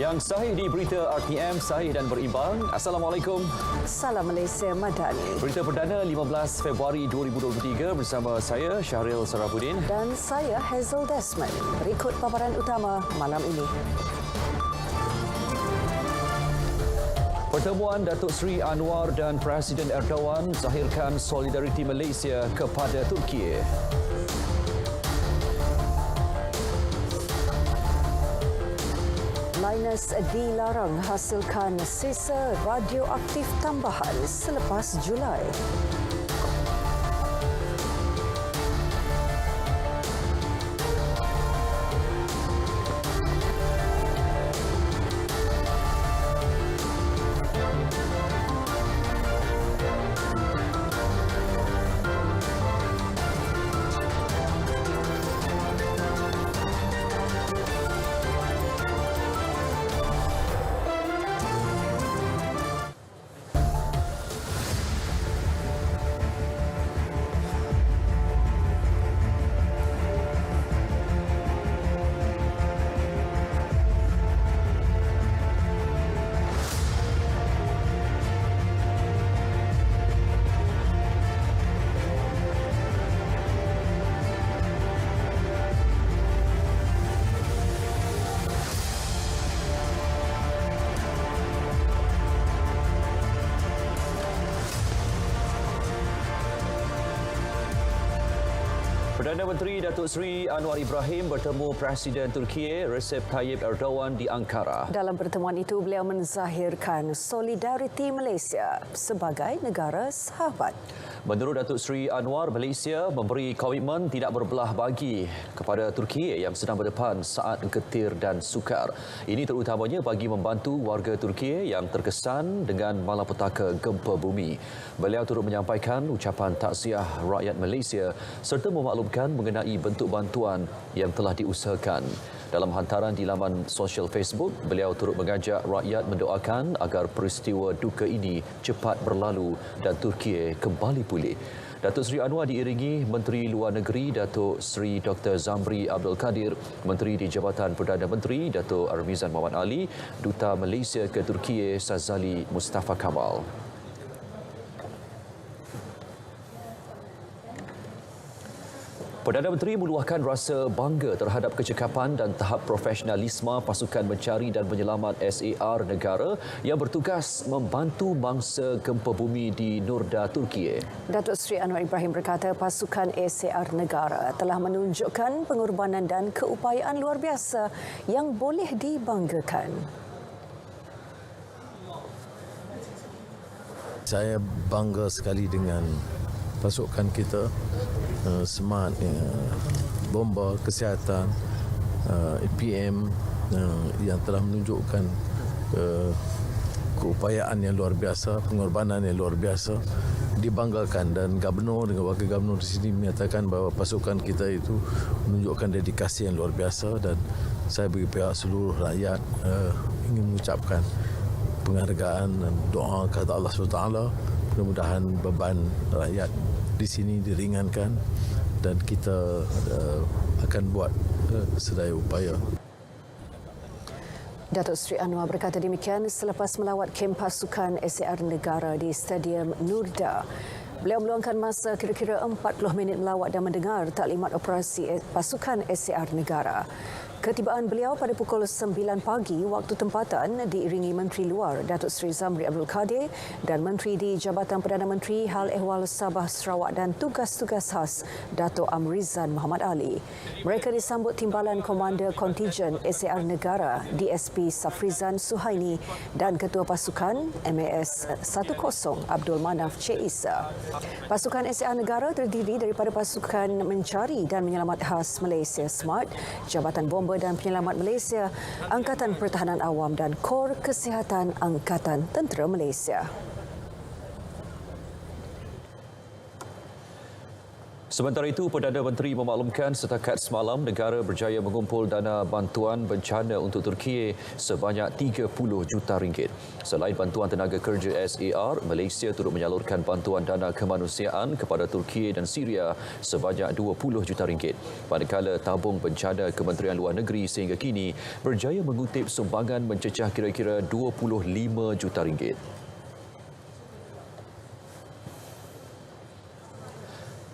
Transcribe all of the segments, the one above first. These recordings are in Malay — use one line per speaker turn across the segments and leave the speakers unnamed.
Yang sahih di berita RTM, sahih dan berimbang. Assalamualaikum.
Salam Malaysia Madani.
Berita perdana 15 Februari 2023 bersama saya Syahril Sarafuddin.
Dan saya Hazel Desmond. Berikut paparan utama malam ini.
Pertemuan Datuk Seri Anwar dan Presiden Erdogan zahirkan solidariti Malaysia kepada Turki.
Linus dilarang hasilkan sisa radioaktif tambahan selepas Julai.
Perdana Menteri Datuk Seri Anwar Ibrahim bertemu Presiden Turki Recep Tayyip Erdogan di Ankara.
Dalam pertemuan itu, beliau menzahirkan solidariti Malaysia sebagai negara sahabat.
Menurut Datuk Seri Anwar, Malaysia memberi komitmen tidak berbelah bagi kepada Turki yang sedang berdepan saat getir dan sukar. Ini terutamanya bagi membantu warga Turki yang terkesan dengan malapetaka gempa bumi. Beliau turut menyampaikan ucapan takziah rakyat Malaysia serta memaklumkan mengenai bentuk bantuan yang telah diusahakan. Dalam hantaran di laman sosial Facebook, beliau turut mengajak rakyat mendoakan agar peristiwa duka ini cepat berlalu dan Turki kembali pulih. Datuk Seri Anwar diiringi Menteri Luar Negeri Datuk Seri Dr. Zamri Abdul Kadir, Menteri di Jabatan Perdana Menteri Datuk Armizan Muhammad Ali, Duta Malaysia ke Turki Sazali Mustafa Kamal. Perdana Menteri meluahkan rasa bangga terhadap kecekapan dan tahap profesionalisme pasukan mencari dan penyelamat SAR negara yang bertugas membantu mangsa gempa bumi di Nurda, Turki.
Datuk Seri Anwar Ibrahim berkata pasukan SAR negara telah menunjukkan pengorbanan dan keupayaan luar biasa yang boleh dibanggakan.
Saya bangga sekali dengan pasukan kita, smart, bomba kesihatan, PM yang telah menunjukkan keupayaan yang luar biasa, pengorbanan yang luar biasa, dibanggakan. Dan Gubernur dengan Wakil Gubernur di sini menyatakan bahawa pasukan kita itu menunjukkan dedikasi yang luar biasa, dan saya bagi pihak seluruh rakyat ingin mengucapkan penghargaan dan doa kepada Allah SWT. Mudah-mudahan beban rakyat di sini diringankan dan kita akan buat sedaya upaya.
Datuk Seri Anwar berkata demikian selepas melawat kem pasukan SAR negara di Stadium Nurda. Beliau meluangkan masa kira-kira 40 minit melawat dan mendengar taklimat operasi pasukan SAR negara. Ketibaan beliau pada pukul 9 pagi waktu tempatan diiringi Menteri Luar Datuk Seri Zamri Abdul Kadir dan Menteri di Jabatan Perdana Menteri Hal Ehwal Sabah Sarawak dan Tugas-Tugas Khas Datuk Amrizan Muhammad Ali. Mereka disambut Timbalan Komander Kontijen SAR Negara DSP Safrizan Suhaini dan Ketua Pasukan MAS 10 Abdul Manaf Cik Isa. Pasukan SAR Negara terdiri daripada Pasukan Mencari dan Menyelamat Khas Malaysia SMART, Jabatan Bomba dan Penyelamat Malaysia, Angkatan Pertahanan Awam dan Kor Kesihatan Angkatan Tentera Malaysia.
Sementara itu, Perdana Menteri memaklumkan setakat semalam negara berjaya mengumpul dana bantuan bencana untuk Turki sebanyak 30 juta ringgit. Selain bantuan tenaga kerja SAR, Malaysia turut menyalurkan bantuan dana kemanusiaan kepada Turki dan Syria sebanyak 20 juta ringgit. Manakala tabung bencana Kementerian Luar Negeri sehingga kini berjaya mengutip sumbangan mencecah kira-kira 25 juta ringgit.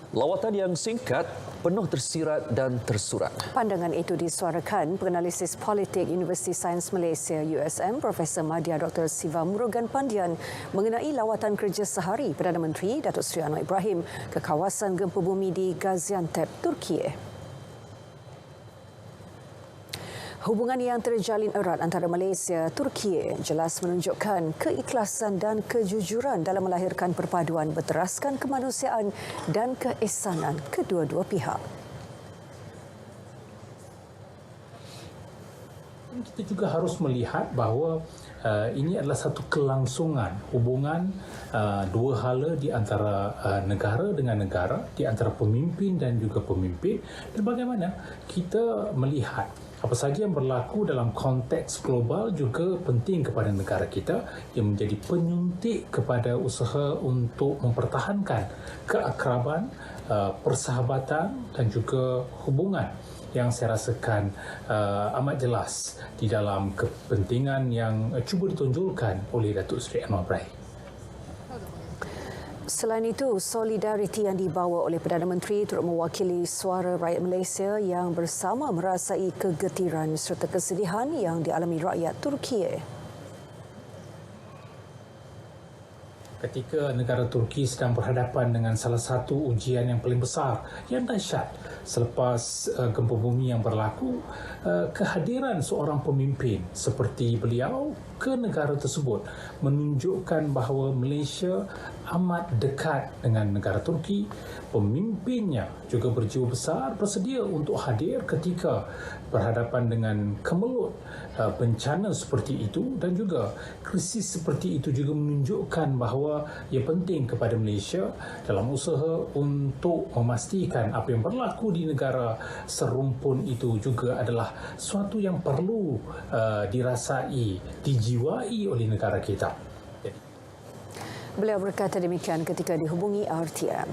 Lawatan yang singkat, penuh tersirat dan tersurat.
Pandangan itu disuarakan penganalisis politik Universiti Sains Malaysia USM Profesor Madya Dr. Siva Murugan Pandian mengenai lawatan kerja sehari Perdana Menteri Datuk Seri Anwar Ibrahim ke kawasan gempa bumi di Gaziantep, Turki. Hubungan yang terjalin erat antara Malaysia dan Turki jelas menunjukkan keikhlasan dan kejujuran dalam melahirkan perpaduan berteraskan kemanusiaan dan keihsanan kedua-dua pihak.
Kita juga harus melihat bahawa ini adalah satu kelangsungan hubungan dua hala di antara negara dengan negara, di antara pemimpin dan juga pemimpin, dan bagaimana kita melihat apa saja yang berlaku dalam konteks global juga penting kepada negara kita yang menjadi penyuntik kepada usaha untuk mempertahankan keakraban, persahabatan dan juga hubungan yang saya rasakan amat jelas di dalam kepentingan yang cuba ditonjolkan oleh Datuk Seri Anwar Ibrahim.
Selain itu, solidariti yang dibawa oleh Perdana Menteri turut mewakili suara rakyat Malaysia yang bersama merasai kegetiran serta kesedihan yang dialami rakyat Turki.
Ketika negara Turki sedang berhadapan dengan salah satu ujian yang paling besar, yang dahsyat selepas gempa bumi yang berlaku, kehadiran seorang pemimpin seperti beliau ke negara tersebut menunjukkan bahawa Malaysia amat dekat dengan negara Turki. Pemimpinnya juga berjiwa besar, bersedia untuk hadir ketika berhadapan dengan kemelut bencana seperti itu, dan juga krisis seperti itu juga menunjukkan bahawa ia penting kepada Malaysia dalam usaha untuk memastikan apa yang berlaku di negara serumpun itu juga adalah suatu yang perlu dirasai, dijiwai oleh negara kita.
Beliau berkata demikian ketika dihubungi RTM.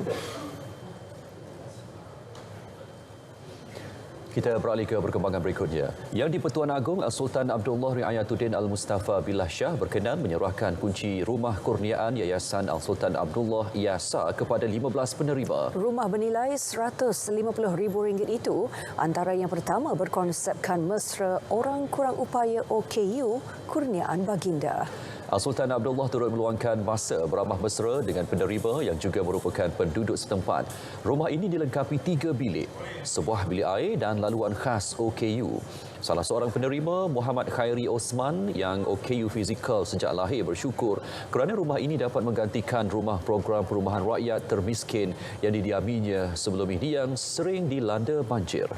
Kita beralih ke perkembangan berikutnya. Yang di-Pertuan Agong Sultan Abdullah Riayatuddin Al-Mustafa Billah Shah berkenan menyerahkan kunci rumah kurniaan Yayasan Sultan Abdullah Yasa kepada 15 penerima.
Rumah bernilai RM150,000 itu antara yang pertama berkonsepkan mesra orang kurang upaya OKU kurniaan baginda.
Sultan Abdullah turut meluangkan masa beramah mesra dengan penerima yang juga merupakan penduduk setempat. Rumah ini dilengkapi 3 bilik, sebuah bilik air dan laluan khas OKU. Salah seorang penerima, Muhammad Khairi Osman, yang OKU fizikal sejak lahir, bersyukur kerana rumah ini dapat menggantikan rumah program perumahan rakyat termiskin yang didiaminya sebelum ini yang sering dilanda banjir.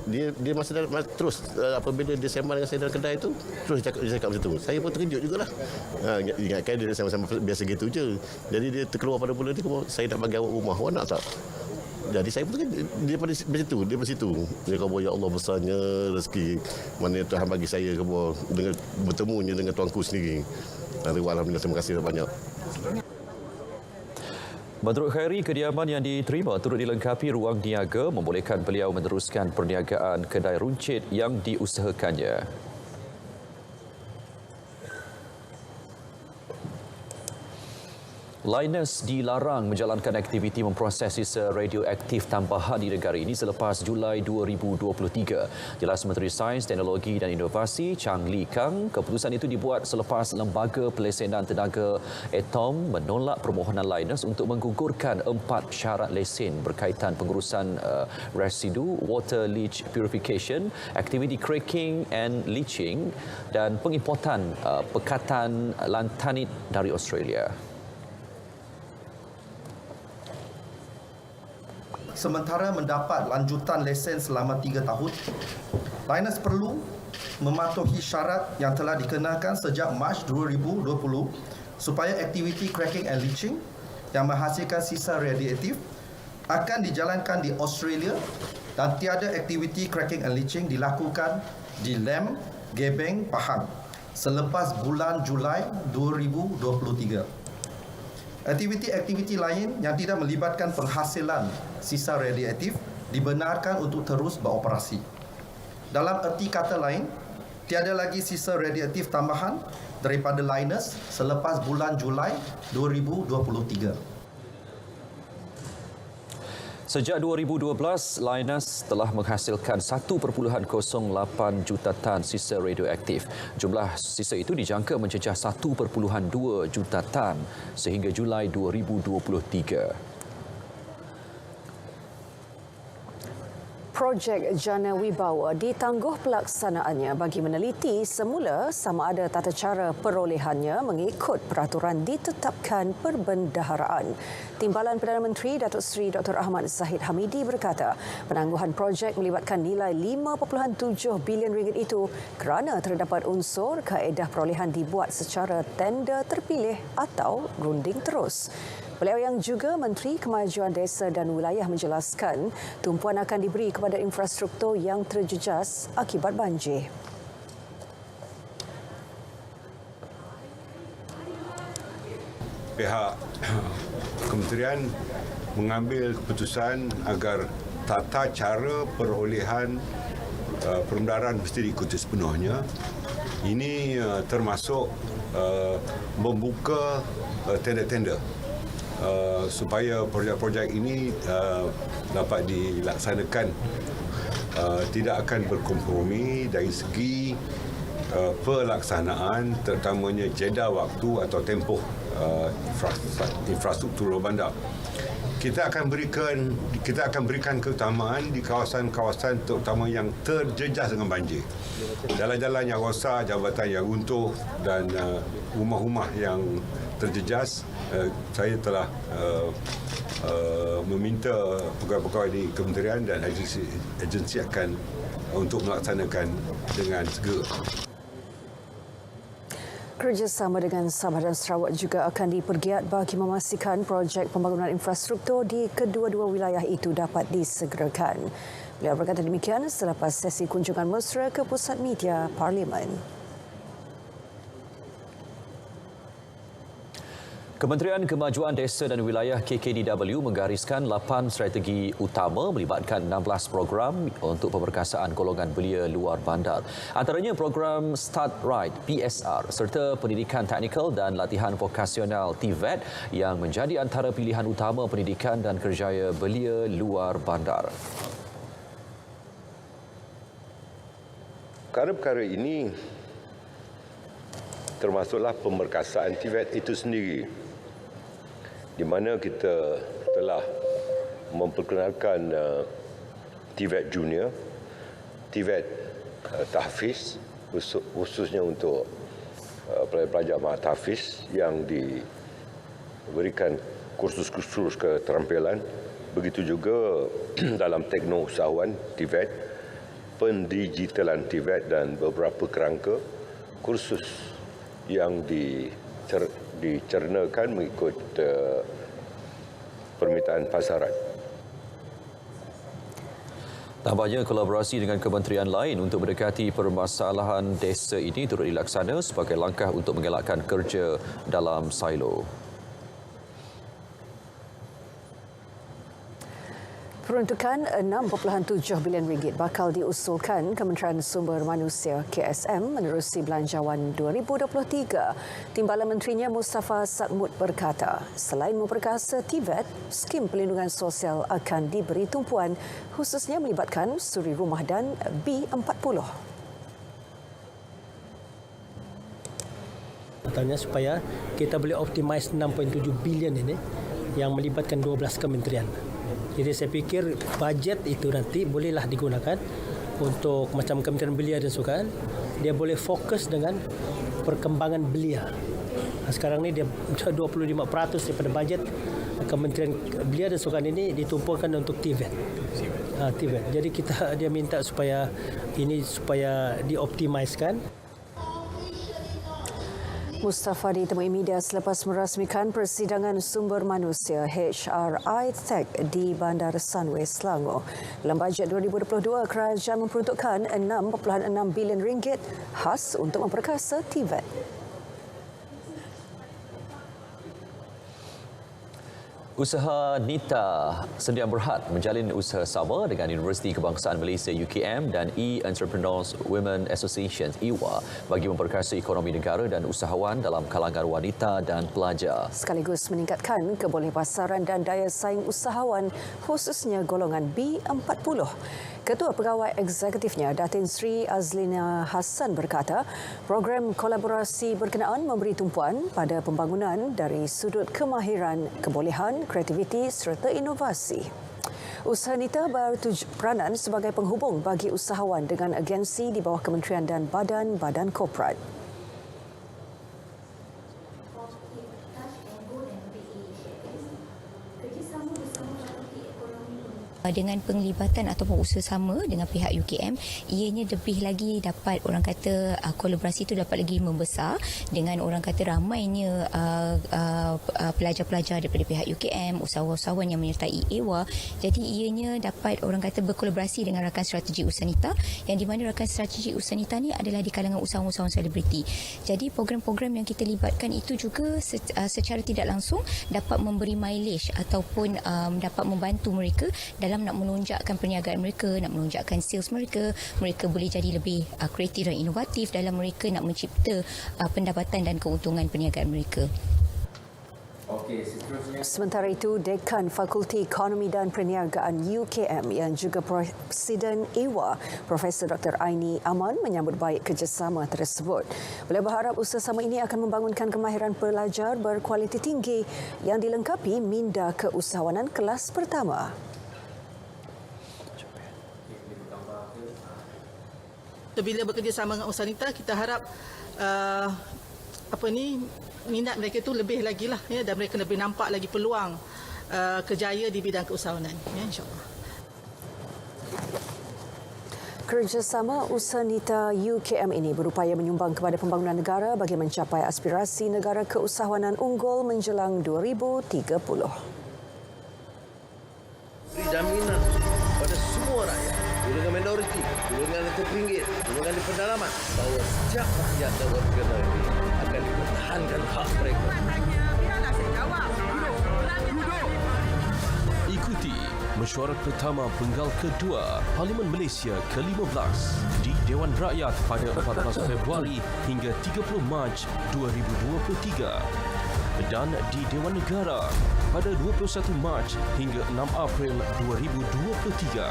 Dia masa terus apabila dia sembang dengan saya dalam kedai tu, terus dia cakap macam tu. Saya pun terkejut jugalah. Ingatkan dia sama-sama biasa gitu je. Jadi dia terkeluar pada bulan ni, saya nak bagi awak rumah, awak nak tak? Jadi saya pun terkejut. Dia pada situ. Dia kata, ya Allah besarnya rezeki mana Tuhan bagi saya dengan bertemunya dengan tuanku sendiri. Alhamdulillah, terima kasih banyak.
Menurut Khairi, kediaman yang diterima turut dilengkapi ruang niaga membolehkan beliau meneruskan perniagaan kedai runcit yang diusahakannya. Linus dilarang menjalankan aktiviti memproses sisa radioaktif tambahan di negara ini selepas Julai 2023. Jelas Menteri Sains, Teknologi dan Inovasi Chang Lee Kang, keputusan itu dibuat selepas Lembaga Pelesenan Tenaga Atom menolak permohonan Linus untuk menggugurkan 4 syarat lesen berkaitan pengurusan residu, water leach purification, aktiviti cracking and leaching dan pengimportan pekatan lantanit dari Australia.
Sementara mendapat lanjutan lesen selama 3 tahun, Linus perlu mematuhi syarat yang telah dikenakan sejak Mac 2020 supaya aktiviti cracking and leaching yang menghasilkan sisa radioaktif akan dijalankan di Australia dan tiada aktiviti cracking and leaching dilakukan di Lem, Gebeng, Pahang selepas bulan Julai 2023. Aktiviti-aktiviti lain yang tidak melibatkan penghasilan sisa radioaktif dibenarkan untuk terus beroperasi. Dalam erti kata lain, tiada lagi sisa radioaktif tambahan daripada Linus selepas bulan Julai 2023.
Sejak 2012, Linus telah menghasilkan 1.08 juta tan sisa radioaktif. Jumlah sisa itu dijangka mencecah 1.2 juta tan sehingga Julai 2023.
Projek Jana Wibawa ditangguh pelaksanaannya bagi meneliti semula sama ada tata cara perolehannya mengikut peraturan ditetapkan perbendaharaan. Timbalan Perdana Menteri Datuk Seri Dr. Ahmad Zahid Hamidi berkata, penangguhan projek melibatkan nilai 5.7 bilion ringgit itu kerana terdapat unsur kaedah perolehan dibuat secara tender terpilih atau runding terus. Beliau yang juga Menteri Kemajuan Desa dan Wilayah menjelaskan tumpuan akan diberi kepada infrastruktur yang terjejas akibat banjir.
Pihak kementerian mengambil keputusan agar tata cara perolehan perbendaharaan mesti diikuti sepenuhnya. Ini termasuk membuka tender-tender supaya projek-projek ini dapat dilaksanakan tidak akan berkompromi dari segi pelaksanaan, terutamanya jeda waktu atau tempoh infrastruktur bandar. Kita akan berikan keutamaan di kawasan-kawasan terutama yang terjejas dengan banjir. Jalan-jalan yang rosak, jambatan yang runtuh dan rumah-rumah yang terjejas, saya telah meminta pegawai-pegawai di kementerian dan agensi akan untuk melaksanakan dengan segera.
Kerjasama dengan Sabah dan Sarawak juga akan dipergiat bagi memastikan projek pembangunan infrastruktur di kedua-dua wilayah itu dapat disegerakan. Beliau berkata demikian selepas sesi kunjungan mesra ke Pusat Media Parlimen.
Kementerian Kemajuan Desa dan Wilayah KKDW menggariskan 8 strategi utama melibatkan 16 program untuk pemberkasaan golongan belia luar bandar. Antaranya program Start Right PSR serta pendidikan teknikal dan latihan vokasional TVET yang menjadi antara pilihan utama pendidikan dan kerjaya belia luar bandar.
Perkara-perkara ini termasuklah pemberkasaan TVET itu sendiri, di mana kita telah memperkenalkan TVET Junior, TVET Tahfiz, khususnya untuk pelajar-pelajar Tahfiz yang diberikan kursus-kursus keterampilan. Begitu juga dalam teknousahawan TVET, pendigitalan TVET dan beberapa kerangka kursus yang dicernakan mengikut permintaan pasaran.
Tambahnya, kolaborasi dengan kementerian lain untuk mendekati permasalahan desa ini turut dilaksana sebagai langkah untuk mengelakkan kerja dalam silo.
Peruntukan 6.7 bilion ringgit bakal diusulkan Kementerian Sumber Manusia KSM menerusi Belanjawan 2023. Timbalan Menterinya Mustafa Sakmud berkata, selain memperkasa TVET, skim perlindungan sosial akan diberi tumpuan khususnya melibatkan suri rumah dan B40.
Katanya supaya kita boleh optimize 6.7 bilion ini yang melibatkan 12 kementerian. Jadi saya fikir bajet itu nanti bolehlah digunakan untuk macam Kementerian Belia dan Sukan. Dia boleh fokus dengan perkembangan belia. Sekarang ni dia 25% daripada bajet Kementerian Belia dan Sukan ini ditumpukan untuk TVET. TVET. Jadi dia minta supaya dioptimiskan.
Mustafa ditemui media selepas merasmikan persidangan sumber manusia HRI Tech di Bandar Sunway, Selangor. Dalam bajet 2022, kerajaan memperuntukkan RM6.6 bilion khas untuk memperkasa TVET.
Usaha Nita Sdn Bhd menjalin usaha sama dengan Universiti Kebangsaan Malaysia UKM dan E-Entrepreneurs Women Association EWA bagi memperkasa ekonomi negara dan usahawan dalam kalangan wanita dan pelajar.
Sekaligus meningkatkan kebolehpasaran dan daya saing usahawan khususnya golongan B40. Ketua Pegawai Eksekutifnya Datin Sri Azlina Hassan berkata, program kolaborasi berkenaan memberi tumpuan pada pembangunan dari sudut kemahiran, kebolehan, kreativiti serta inovasi. Usaha Nita bertuju peranan sebagai penghubung bagi usahawan dengan agensi di bawah kementerian dan badan-badan korporat.
Dengan penglibatan ataupun usaha sama dengan pihak UKM, ianya lebih lagi dapat orang kata kolaborasi itu dapat lagi membesar dengan orang kata ramainya pelajar-pelajar daripada pihak UKM, usahawan-usahawan yang menyertai EWA. Jadi ianya dapat orang kata berkolaborasi dengan rakan strategi Usaha Nita, yang di mana rakan strategi Usaha Nita ni adalah di kalangan usahawan-usahawan selebriti. Jadi program-program yang kita libatkan itu juga secara tidak langsung dapat memberi mileage ataupun dapat membantu mereka dalam nak melonjakkan perniagaan mereka, nak melonjakkan sales mereka. Mereka boleh jadi lebih kreatif dan inovatif dalam mereka nak mencipta pendapatan dan keuntungan perniagaan mereka.
Sementara itu, Dekan Fakulti Ekonomi dan Perniagaan UKM yang juga Presiden EWA, Profesor Dr. Aini Aman menyambut baik kerjasama tersebut. Beliau berharap usaha sama ini akan membangunkan kemahiran pelajar berkualiti tinggi yang dilengkapi minda keusahawanan kelas pertama.
Bila bekerjasama dengan Usaha Nita, kita harap minat mereka itu lebih lagi lah, ya, dan mereka lebih nampak lagi peluang kerjaya di bidang keusahawanan, ya, insya-Allah.
Kerjasama Usaha Nita UKM ini berupaya menyumbang kepada pembangunan negara bagi mencapai aspirasi negara keusahawanan unggul menjelang 2030.
Beri jaminan pada semua rakyat, golongan minoriti, golongan terpinggir, golongan di pedalaman, bahawa setiap rakyat dan warga negara ini akan dipertahankan hak mereka.
Ikuti mesyuarat pertama penggal kedua Parlimen Malaysia ke-15 di Dewan Rakyat pada 14 Februari hingga 30 Mac 2023 dan di Dewan Negara pada 21 Mac hingga 6 April 2023.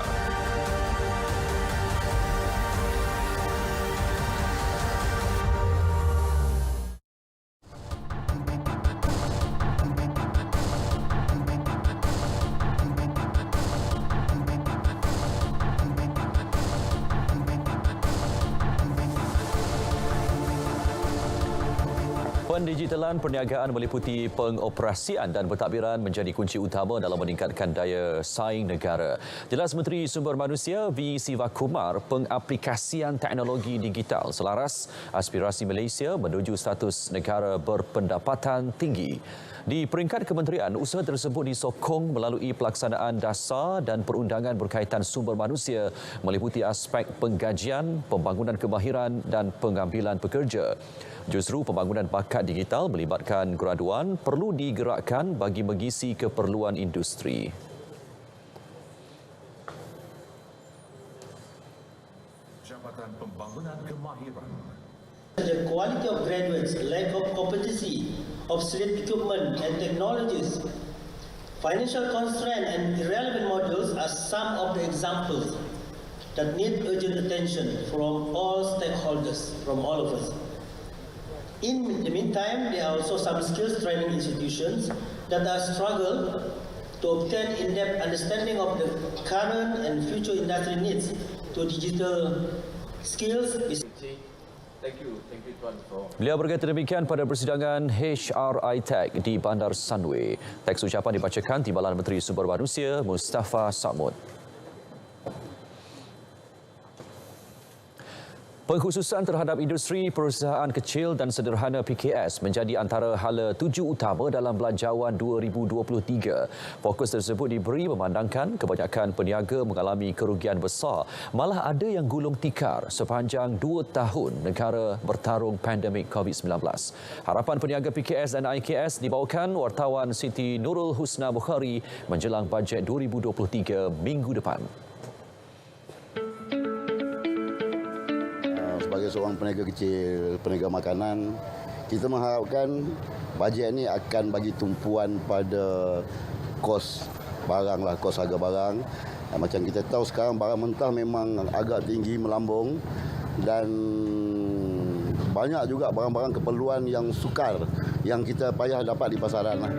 Pendigitalan perniagaan meliputi pengoperasian dan pentadbiran menjadi kunci utama dalam meningkatkan daya saing negara. Jelas Menteri Sumber Manusia V. Sivakumar, pengaplikasian teknologi digital selaras aspirasi Malaysia menuju status negara berpendapatan tinggi. Di peringkat kementerian, usaha tersebut disokong melalui pelaksanaan dasar dan perundangan berkaitan sumber manusia meliputi aspek penggajian, pembangunan kemahiran dan pengambilan pekerja. Justru pembangunan bakat digital melibatkan graduan perlu digerakkan bagi mengisi keperluan industri.
Jabatan Pembangunan Kemahiran.
The quality of graduates, lack of competency, obsolete equipment and technologies, financial constraint and irrelevant modules are some of the examples that need urgent attention from all stakeholders, from all of us. In the meantime, there are also some skills training institutions that are struggle to obtain in-depth understanding of the current and future industry needs to digital skills.
Beliau berkata demikian pada persidangan HRI Tech di Bandar Sunway. Teks ucapan dibacakan Timbalan Menteri Sumber Manusia Mustafa Samud. Pengkhususan terhadap industri perusahaan kecil dan sederhana PKS menjadi antara hala tuju utama dalam Belanjawan 2023. Fokus tersebut diberi memandangkan kebanyakan peniaga mengalami kerugian besar. Malah ada yang gulung tikar sepanjang 2 tahun negara bertarung pandemik COVID-19. Harapan peniaga PKS dan IKS dibawakan wartawan Siti Nurul Husna Bukhari menjelang bajet 2023 minggu depan.
Sebagai seorang peniaga kecil, peniaga makanan, kita mengharapkan bajet ini akan bagi tumpuan pada kos barang lah, kos harga barang. Macam kita tahu sekarang barang mentah memang agak tinggi melambung dan banyak juga barang-barang keperluan yang sukar yang kita payah dapat di pasaran lah.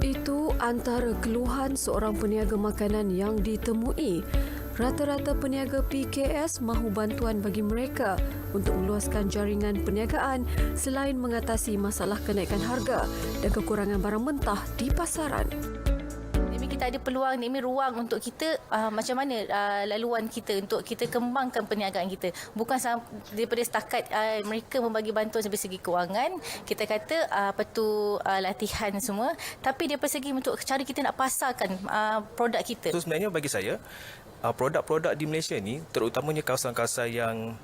Itu antara keluhan seorang peniaga makanan yang ditemui. Rata-rata peniaga PKS mahu bantuan bagi mereka untuk meluaskan jaringan perniagaan selain mengatasi masalah kenaikan harga dan kekurangan barang mentah di pasaran.
Kita ada peluang, ini ruang untuk kita macam mana laluan kita untuk kita kembangkan perniagaan kita. Bukan daripada setakat mereka membagi bantuan dari segi kewangan, kita kata latihan semua, tapi daripada segi untuk cara kita nak pasarkan produk kita.
So sebenarnya bagi saya, produk-produk di Malaysia ni, terutamanya kawasan-kawasan yang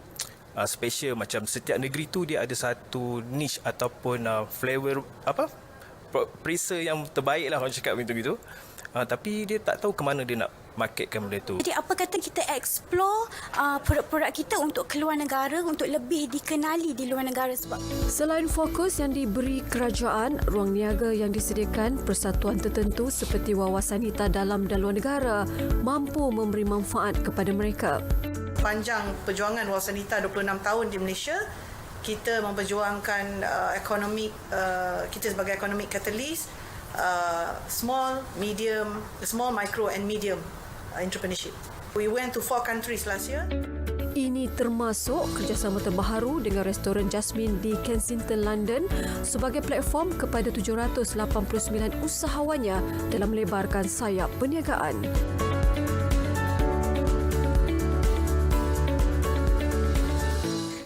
special, macam setiap negeri tu dia ada satu niche ataupun flavor perisa yang terbaik lah, orang cakap begitu. Tapi dia tak tahu ke mana dia nak marketkan benda tu.
Jadi apa kata kita explore produk-produk kita untuk keluar negara, untuk lebih dikenali di luar negara. Sebab
selain fokus yang diberi kerajaan, ruang niaga yang disediakan persatuan tertentu seperti Wawasan Nita dalam dan luar negara mampu memberi manfaat kepada mereka.
Panjang perjuangan Wawasan Nita 26 tahun di Malaysia, kita memperjuangkan ekonomi kita sebagai economic catalyst, small, micro and medium entrepreneurship. We went to 4 countries last year.
Ini termasuk kerjasama terbaru dengan restoran Jasmine di Kensington, London sebagai platform kepada 789 usahawannya dalam melebarkan sayap perniagaan.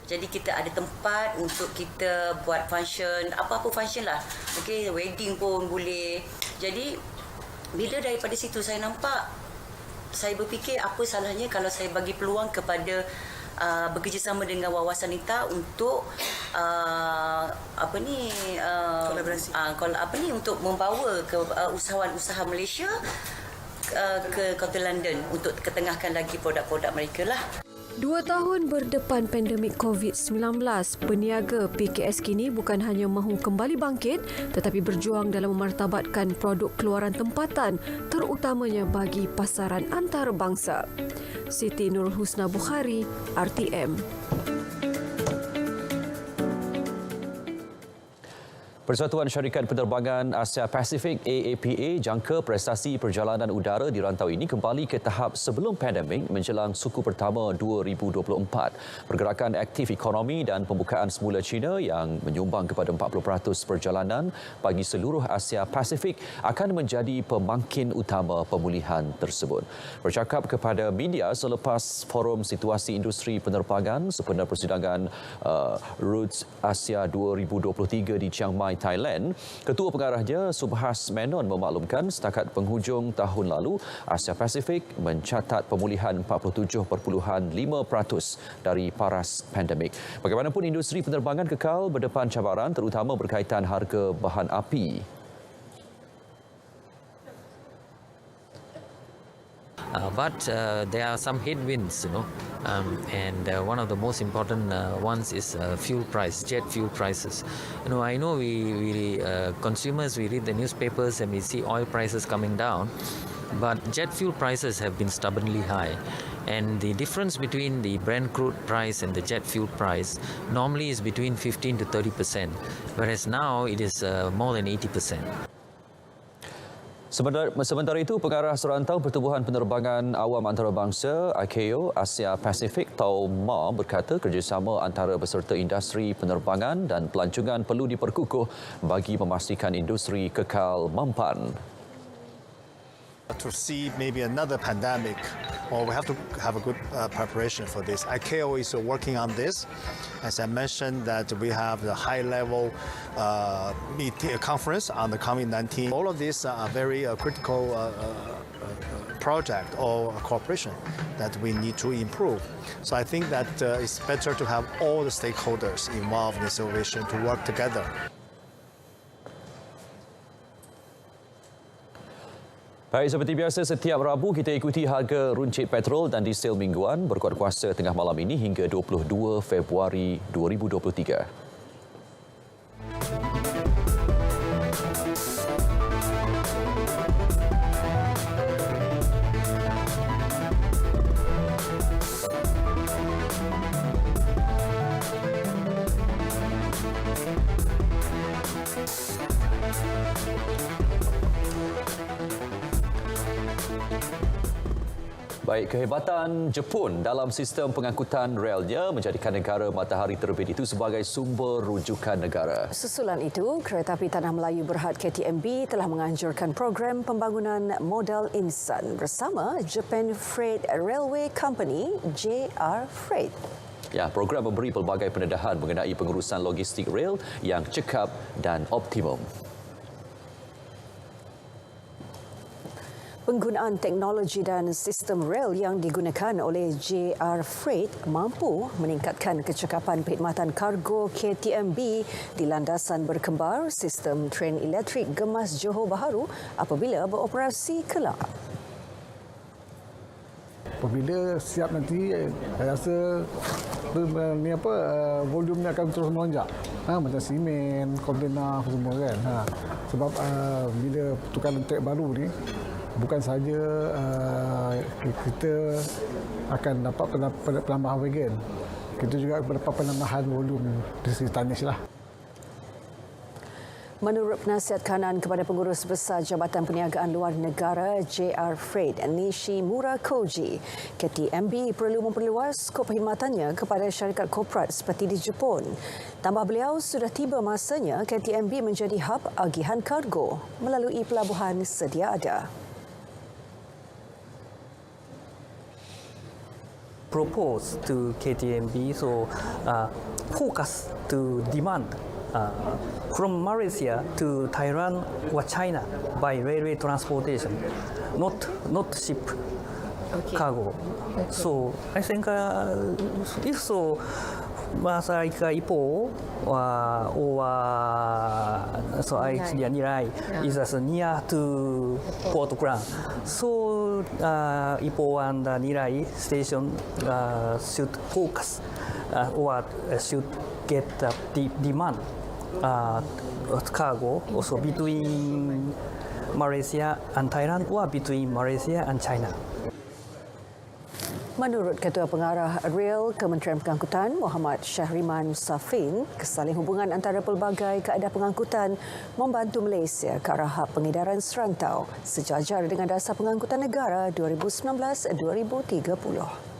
Jadi kita ada tempat untuk kita buat function, apa-apa function lah. Okey, wedding pun boleh. Jadi bila daripada situ saya nampak, saya berfikir apa salahnya kalau saya bagi peluang kepada bekerjasama dengan Wawasan Nita untuk kolaborasi. Untuk membawa ke usahawan-usaha Malaysia ke Kota London untuk ketengahkan lagi produk-produk mereka lah.
2 tahun berdepan pandemik COVID-19, peniaga PKS kini bukan hanya mahu kembali bangkit tetapi berjuang dalam memartabatkan produk keluaran tempatan terutamanya bagi pasaran antarabangsa. Siti Nurul Husna Bukhari, RTM.
Persatuan Syarikat Penerbangan Asia Pasifik AAPA jangka prestasi perjalanan udara di rantau ini kembali ke tahap sebelum pandemik menjelang suku pertama 2024. Pergerakan aktif ekonomi dan pembukaan semula China yang menyumbang kepada 40% perjalanan bagi seluruh Asia Pasifik akan menjadi pemangkin utama pemulihan tersebut. Bercakap kepada media selepas Forum Situasi Industri Penerbangan sempena persidangan Roots Asia 2023 di Chiang Mai, Thailand, Ketua Pengarahnya Subhas Menon memaklumkan setakat penghujung tahun lalu Asia Pasifik mencatat pemulihan 47.5% dari paras pandemik. Bagaimanapun industri penerbangan kekal berdepan cabaran terutama berkaitan harga bahan api.
But there are some headwinds, and one of the most important ones is fuel price, jet fuel prices. I know we consumers, we read the newspapers and we see oil prices coming down, but jet fuel prices have been stubbornly high. And the difference between the Brent crude price and the jet fuel price normally is between 15 to 30%, whereas now it is more than 80%.
Sementara itu, Pengarah Serantau Pertubuhan Penerbangan Awam Antarabangsa (ICAO) Asia Pasifik Tau Ma berkata kerjasama antara peserta industri penerbangan dan pelancongan perlu diperkukuh bagi memastikan industri kekal mampan.
To see maybe another pandemic
or we have to have a good preparation for this. ICAO is working on this. As I mentioned, that we have the high-level conference on the COVID-19. All of these are very critical project or cooperation that we need to improve. So I think that it's better to have all the stakeholders involved in this innovation to work together.
Baik, seperti biasa setiap Rabu kita ikuti harga runcit petrol dan diesel mingguan berkuat kuasa tengah malam ini hingga 22 Februari 2023. Baik, kehebatan Jepun dalam sistem pengangkutan relnya menjadikan negara matahari terbit itu sebagai sumber rujukan negara.
Susulan itu, Kereta Api Tanah Melayu Berhad KTMB telah menganjurkan program pembangunan modal insan bersama Japan Freight Railway Company JR Freight.
Ya, program memberi pelbagai pendedahan mengenai pengurusan logistik rel yang cekap dan optimum.
Penggunaan teknologi dan sistem rel yang digunakan oleh JR Freight mampu meningkatkan kecekapan perkhidmatan kargo KTMB di landasan berkembar sistem tren elektrik Gemas Johor Bahru apabila beroperasi kelak.
Apabila siap nanti, saya rasa volumenya akan terus melonjak. Macam simen, kontainer semua kan. Sebab bila pertukaran trek baru ni, bukan sahaja kita akan dapat penambahan wagon, kita juga dapat penambahan volum dari segi tonnage lah.
Menurut penasihat kanan kepada pengurus besar Jabatan Perniagaan Luar Negara JR Freight Nishimura Koji, KTMB perlu memperluas skop perkhidmatannya kepada syarikat korporat seperti di Jepun. Tambah beliau, sudah tiba masanya KTMB menjadi hub agihan kargo melalui pelabuhan sedia ada.
Propose to KTMB focus to demand from Malaysia to Thailand or China by railway transportation, not ship cargo. Okay. So I think if so, Malaysia Ipoh or so I Nirai is as near to Port Klang. So Ipoh and Nirai station should focus or should get the demand cargo also between Malaysia and Thailand or between Malaysia and China.
Menurut Ketua Pengarah Rel Kementerian Pengangkutan Muhammad Syahriman Safin, kesalin hubungan antara pelbagai kaedah pengangkutan membantu Malaysia ke arah hub pengedaran serantau sejajar dengan Dasar Pengangkutan Negara 2019-2030.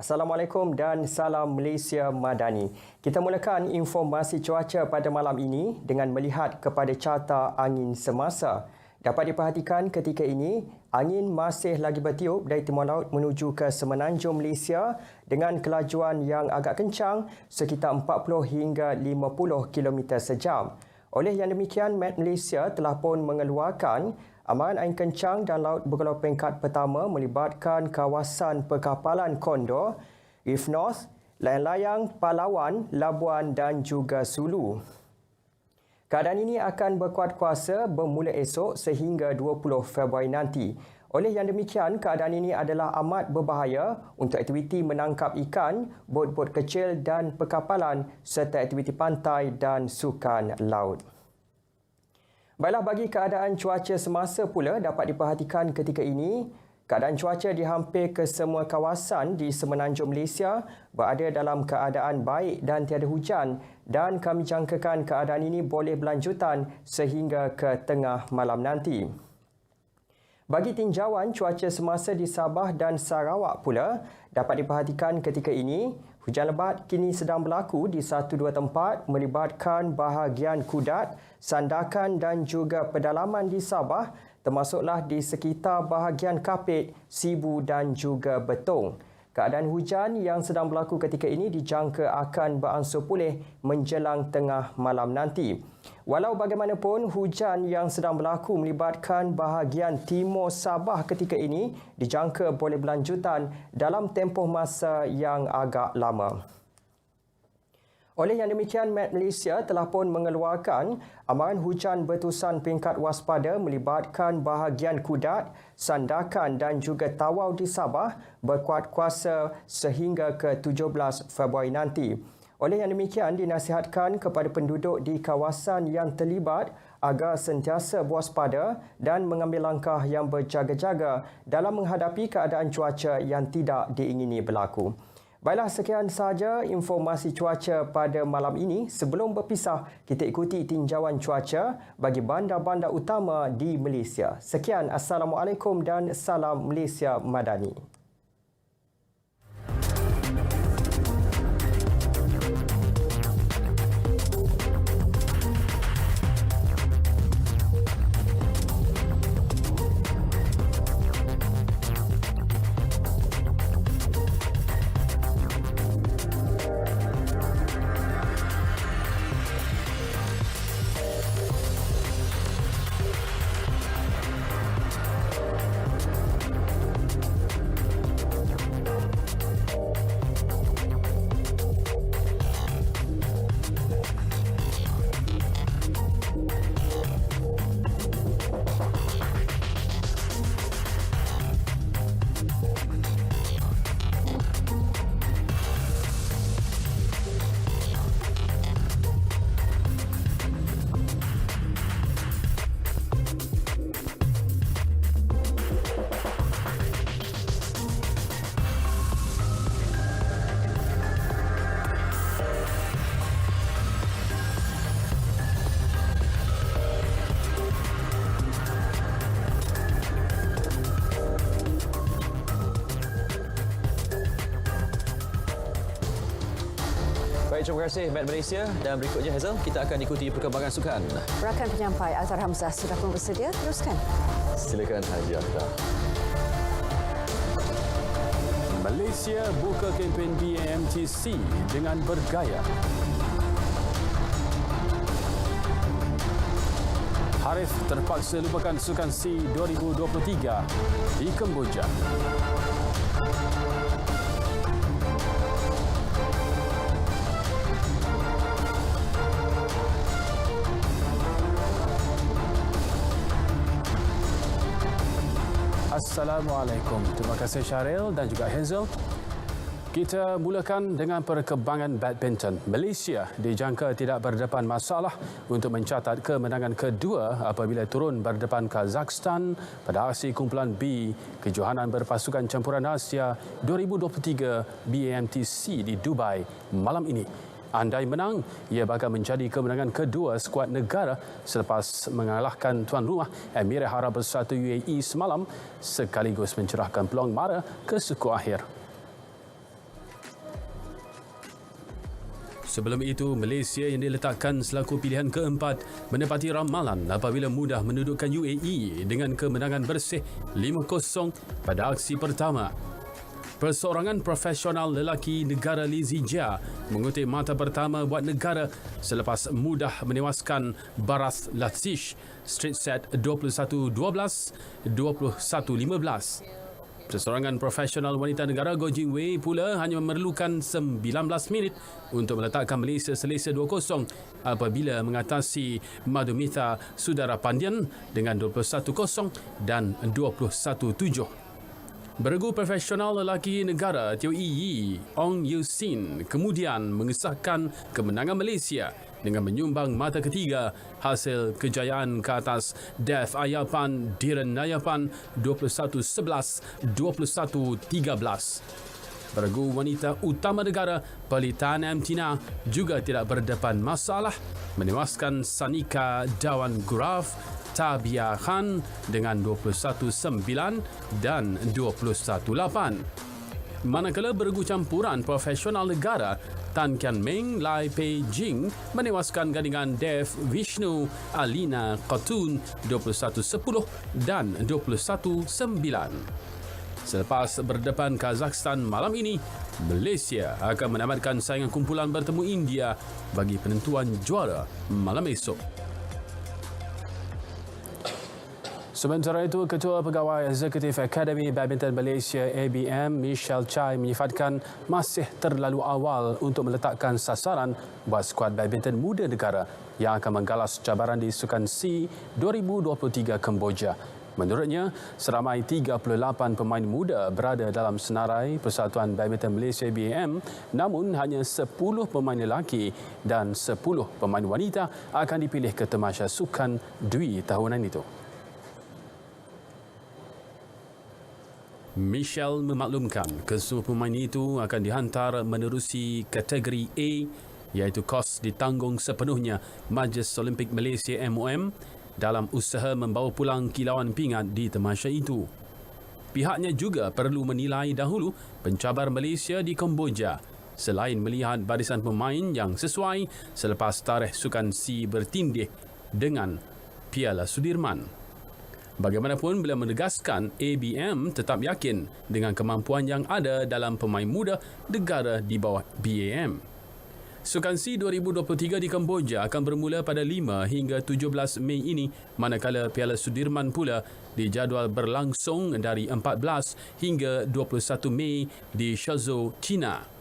Assalamualaikum dan salam Malaysia Madani. Kita mulakan informasi cuaca pada malam ini dengan melihat kepada carta angin semasa. Dapat diperhatikan ketika ini, angin masih lagi bertiup dari timur laut menuju ke semenanjung Malaysia dengan kelajuan yang agak kencang sekitar 40 hingga 50 km sejam. Oleh yang demikian, Met Malaysia telah pun mengeluarkan amaran angin kencang dan laut bergelombang peringkat pertama melibatkan kawasan perkapalan Condor, Reef North, layang-layang Palawan, Labuan dan juga Sulu. Keadaan ini akan berkuat kuasa bermula esok sehingga 20 Februari nanti. Oleh yang demikian, keadaan ini adalah amat berbahaya untuk aktiviti menangkap ikan, bot-bot kecil dan perkapalan serta aktiviti pantai dan sukan laut. Baiklah, bagi keadaan cuaca semasa pula dapat diperhatikan ketika ini, keadaan cuaca di hampir ke semua kawasan di semenanjung Malaysia berada dalam keadaan baik dan tiada hujan dan kami jangkakan keadaan ini boleh berlanjutan sehingga ke tengah malam nanti. Bagi tinjauan cuaca semasa di Sabah dan Sarawak pula, dapat diperhatikan ketika ini, hujan lebat kini sedang berlaku di 1-2 tempat melibatkan bahagian Kudat, Sandakan dan juga pedalaman di Sabah, termasuklah di sekitar bahagian Kapit, Sibu dan juga Betong. Keadaan hujan yang sedang berlaku ketika ini dijangka akan beransur pulih menjelang tengah malam nanti. Walau bagaimanapun, hujan yang sedang berlaku melibatkan bahagian timur Sabah ketika ini dijangka boleh berlanjutan dalam tempoh masa yang agak lama. Oleh yang demikian, Met Malaysia telah pun mengeluarkan amaran hujan berterusan peringkat waspada melibatkan bahagian Kudat, Sandakan dan juga Tawau di Sabah berkuat kuasa sehingga ke 17 Februari nanti. Oleh yang demikian, dinasihatkan kepada penduduk di kawasan yang terlibat agar sentiasa berwaspada dan mengambil langkah yang berjaga-jaga dalam menghadapi keadaan cuaca yang tidak diingini berlaku. Baiklah, sekian sahaja informasi cuaca pada malam ini. Sebelum berpisah, kita ikuti tinjauan cuaca bagi bandar-bandar utama di Malaysia. Sekian, Assalamualaikum dan salam Malaysia Madani.
Baik, terima kasih Met Malaysia, dan berikutnya Hazel, kita akan ikuti perkembangan sukan.
Rakan penyampai Azhar Hamzah sudah pun bersedia, teruskan.
Silakan Haji Akhtar.
Malaysia buka kempen BAMTC dengan bergaya. Harif terpaksa lupakan Sukan C 2023 di Kemboja. Assalamualaikum. Terima kasih Syaril dan juga Hazel. Kita mulakan dengan perkembangan badminton. Malaysia dijangka tidak berdepan masalah untuk mencatat kemenangan kedua apabila turun berdepan Kazakhstan pada aksi kumpulan B Kejohanan Berpasukan Campuran Asia 2023 BAMTC di Dubai malam ini. Andai menang, ia bakal menjadi kemenangan kedua skuad negara selepas mengalahkan tuan rumah Emirat Arab Bersatu UAE semalam, sekaligus mencerahkan peluang mara ke suku akhir. Sebelum itu, Malaysia yang diletakkan selaku pilihan keempat menepati ramalan apabila mudah mendudukkan UAE dengan kemenangan bersih 5-0 pada aksi pertama. Perseorangan profesional lelaki negara Lee Zijia mengutip mata pertama buat negara selepas mudah menewaskan Barath Latish straight set 21-12, 21-15. Perseorangan profesional wanita negara Goh Jing Wei pula hanya memerlukan 19 minit untuk meletakkan Malaysia selesa 2-0 apabila mengatasi Madhumita Sudarapandian dengan 21-0 dan 21-7. Beregu profesional lelaki negara Teo Yi Ong Yew Sin kemudian mengesahkan kemenangan Malaysia dengan menyumbang mata ketiga hasil kejayaan ke atas Dev Ayapan Diren Nayapan 21-11, 21-13. beregu wanita utama negara Pelitahan Tina juga tidak berdepan masalah menewaskan Sanika Dawan Guraf Tabia Khan dengan 21-9 dan 21-8. Manakala beregu campuran profesional negara Tan Kian Meng Lai Pei Jing menewaskan gandingan Dev Vishnu Alina Khatun 21-10 dan 21-9. Selepas berdepan Kazakhstan malam ini, Malaysia akan menamatkan saingan kumpulan bertemu India bagi penentuan juara malam esok. Sementara itu, Ketua Pegawai Eksekutif Akademi Badminton Malaysia ABM, Michelle Chai menyifatkan masih terlalu awal untuk meletakkan sasaran buat skuad badminton muda negara yang akan menggalas cabaran di Sukan C 2023 Kemboja. Menurutnya, seramai 38 pemain muda berada dalam senarai Persatuan Badminton Malaysia ABM, namun hanya 10 pemain lelaki dan 10 pemain wanita akan dipilih ke Tamasya Sukan Dwi tahunan itu. Michelle memaklumkan kesemua pemain itu akan dihantar menerusi kategori A, iaitu kos ditanggung sepenuhnya Majlis Olimpik Malaysia MOM dalam usaha membawa pulang kilauan pingat di tamasya itu. Pihaknya juga perlu menilai dahulu pencabar Malaysia di Kemboja selain melihat barisan pemain yang sesuai selepas tarikh Sukan C bertindih dengan Piala Sudirman. Bagaimanapun, beliau menegaskan ABM tetap yakin dengan kemampuan yang ada dalam pemain muda negara di bawah BAM. Sukan C 2023 di Kemboja akan bermula pada 5 hingga 17 Mei ini, manakala Piala Sudirman pula dijadual berlangsung dari 14 hingga 21 Mei di Shenzhou, China.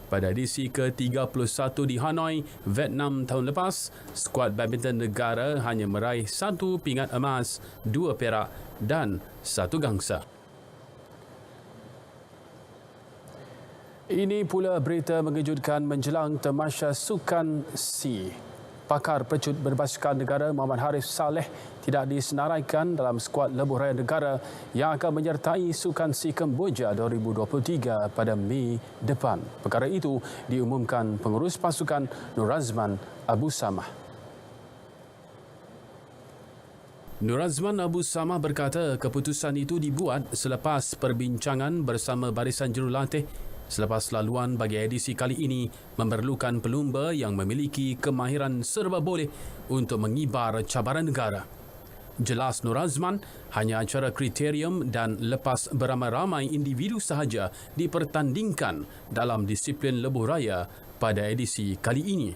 Pada edisi ke-31 di Hanoi, Vietnam tahun lepas, skuad badminton negara hanya meraih 1 pingat emas, 2 perak dan 1 gangsa. Ini pula berita mengejutkan menjelang Tamasya Sukan C. Pakar pecut berbasikal negara Muhammad Harif Saleh tidak disenaraikan dalam skuad lebuh raya negara yang akan menyertai Sukan C Kemboja 2023 pada Mei depan. Perkara itu diumumkan pengurus pasukan Nur Azman Abu Samah. Nur Azman Abu Samah berkata keputusan itu dibuat selepas perbincangan bersama barisan jurulatih selepas laluan bagi edisi kali ini memerlukan pelumba yang memiliki kemahiran serba boleh untuk mengibar cabaran negara. Jelas Nur Azman, hanya acara kriterium dan lepas beramai-ramai individu sahaja dipertandingkan dalam disiplin lebuh raya pada edisi kali ini.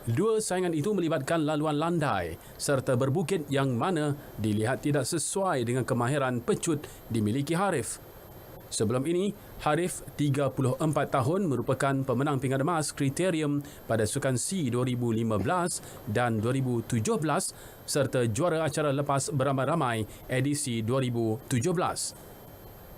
Dua saingan itu melibatkan laluan landai serta berbukit yang mana dilihat tidak sesuai dengan kemahiran pecut dimiliki Harif. Sebelum ini, Harif, 34 tahun, merupakan pemenang pingat emas kriterium pada Sukan C 2015 dan 2017 serta juara acara lepas beramai-ramai edisi 2017.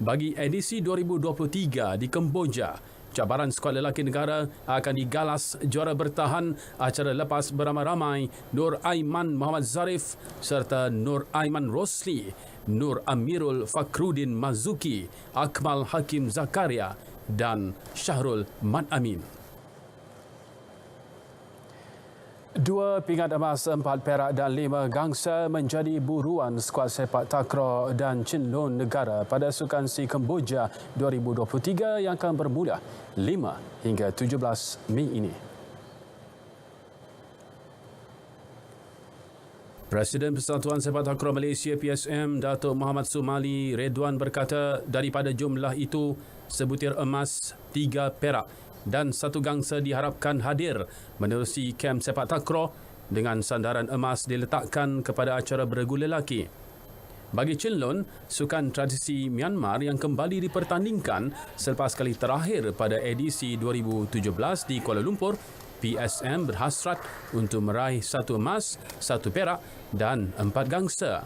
Bagi edisi 2023 di Kemboja, cabaran skuad lelaki negara akan digalas juara bertahan acara lepas beramai-ramai Nur Aiman Muhammad Zarif serta Nur Aiman Rosli, Nur Amirul Fakrudin Mazuki, Akmal Hakim Zakaria dan Syahrul Mat Amin. 2 pingat emas, 4 perak dan 5 gangsa menjadi buruan skuad sepak takraw dan Chinlon negara pada Sukan C Kemboja 2023 yang akan bermula 5 hingga 17 Mei ini. Presiden Persatuan Sepak Takraw Malaysia PSM Datuk Muhammad Sumali Redwan berkata daripada jumlah itu sebutir emas, 3 perak dan 1 gangsa diharapkan hadir menerusi kem sepak takraw dengan sandaran emas diletakkan kepada acara beregu lelaki. Bagi Chinlon, sukan tradisi Myanmar yang kembali dipertandingkan selepas kali terakhir pada edisi 2017 di Kuala Lumpur, PSM berhasrat untuk meraih 1 emas, 1 perak dan 4 gangsa.